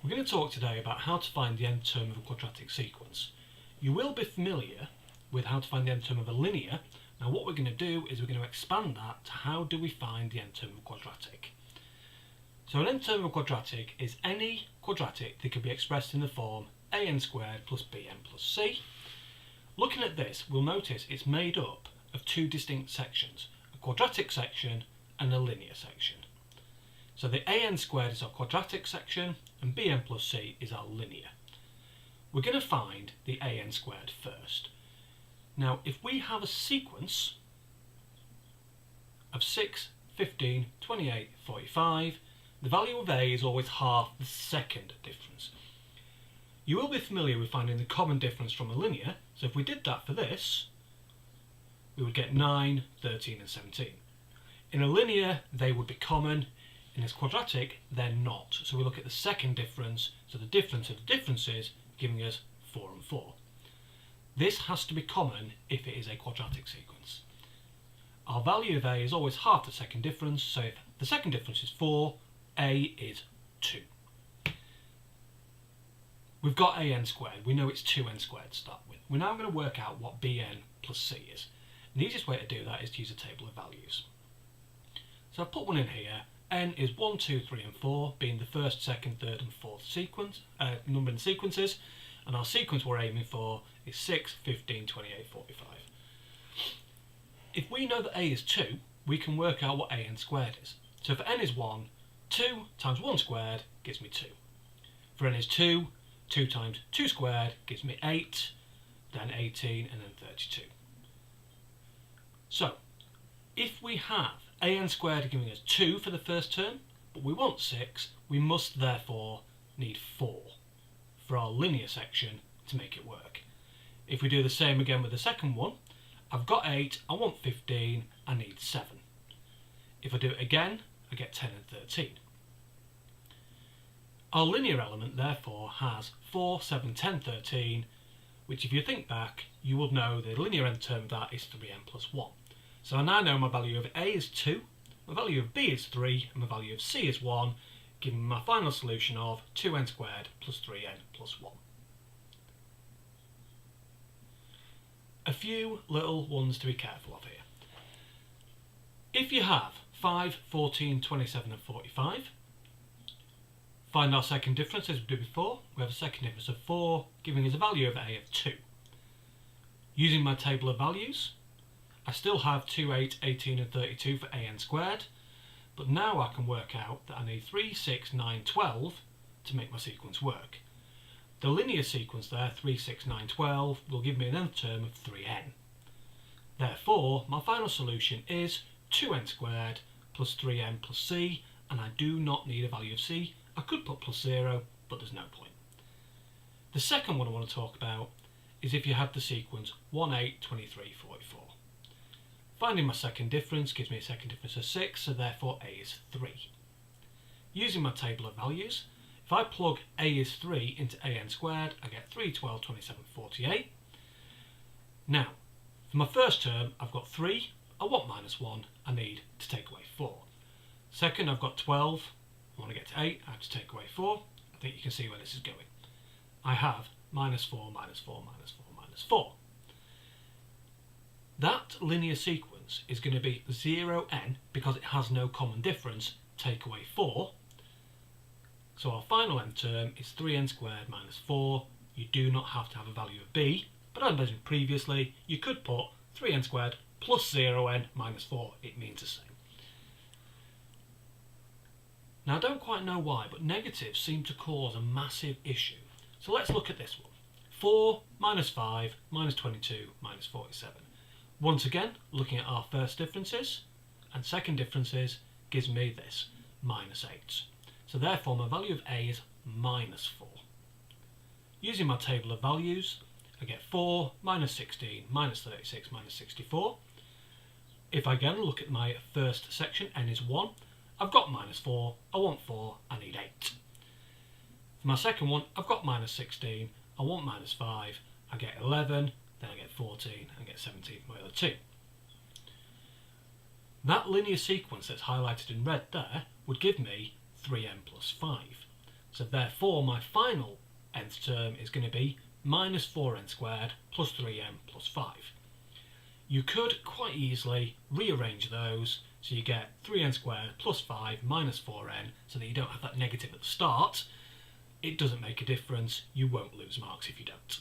We're going to talk today about how to find the nth term of a quadratic sequence. You will be familiar with how to find the nth term of a linear. Now what we're going to do is we're going to expand that to how do we find the nth term of a quadratic. So an nth term of a quadratic is any quadratic that can be expressed in the form an squared plus bn plus c. Looking at this, we'll notice it's made up of two distinct sections, a quadratic section and a linear section. So the an squared is our quadratic section and bn plus c is our linear. We're going to find the an squared first. Now if we have a sequence of 6, 15, 28, 45, the value of a is always half the second difference. You will be familiar with finding the common difference from a linear, so if we did that for this, we would get 9, 13 and 17. In a linear they would be common. In this quadratic, they're not. So we look at the second difference, so the difference of the differences giving us 4 and 4. This has to be common if it is a quadratic sequence. Our value of a is always half the second difference, so if the second difference is 4, a is 2. We've got an squared, we know it's 2n squared to start with. We're now going to work out what bn plus c is. And the easiest way to do that is to use a table of values. So I've put one in here. N is 1, 2, 3 and 4 being the first, second, third and fourth sequence, number in sequences, and our sequence we're aiming for is 6, 15, 28, 45. If we know that a is 2, we can work out what an squared is. So for n is 1, 2 times 1 squared gives me 2. For n is 2, 2 times 2 squared gives me 8, then 18 and then 32. So if we have an squared giving us 2 for the first term, but we want 6, we must therefore need 4 for our linear section to make it work. If we do the same again with the second one, I've got 8, I want 15, I need 7. If I do it again, I get 10 and 13. Our linear element therefore has 4, 7, 10, 13, which if you think back, you will know the linear nth term of that is 3n plus 1. So I now know my value of a is 2, my value of b is 3, and my value of c is 1, giving me my final solution of 2n squared plus 3n plus 1. A few little ones to be careful of here. If you have 5, 14, 27 and 45, find our second difference as we did before. We have a second difference of 4, giving us a value of a of 2. Using my table of values, I still have 2, 8, 18 and 32 for an squared, but now I can work out that I need 3, 6, 9, 12 to make my sequence work. The linear sequence there, 3, 6, 9, 12, will give me an nth term of 3n. Therefore, my final solution is 2n squared plus 3n plus c, and I do not need a value of c. I could put plus 0, but there's no point. The second one I want to talk about is if you have the sequence 1, 8, 23, 44. Finding my second difference gives me a second difference of 6, so therefore a is 3. Using my table of values, if I plug a is 3 into an squared, I get 3, 12, 27, 48. Now, for my first term, I've got 3, I want minus 1, I need to take away 4. Second, I've got 12, I want to get to 8, I have to take away 4. I think you can see where this is going. I have minus 4, minus 4, minus 4, minus 4. That linear sequence is going to be 0n because it has no common difference, take away 4. So our final nth term is 3n squared minus 4. You do not have to have a value of b, but as mentioned previously, you could put 3n squared plus 0n minus 4, it means the same. Now I don't quite know why, but negatives seem to cause a massive issue. So let's look at this one. 4 minus 5 minus 22 minus 47. Once again, looking at our first differences and second differences gives me this, minus 8. So therefore my value of a is minus 4. Using my table of values, I get 4 minus 16 minus 36 minus 64. If I again look at my first section, n is 1, I've got minus 4, I want 4, I need 8. For my second one, I've got minus 16, I want minus 5, I get 11, then I get 14, and get 17 for my other two. That linear sequence that's highlighted in red there would give me 3n plus 5. So therefore my final nth term is going to be minus 4n squared plus 3n plus 5. You could quite easily rearrange those so you get 3n squared plus 5 minus 4n so that you don't have that negative at the start. It doesn't make a difference, you won't lose marks if you don't.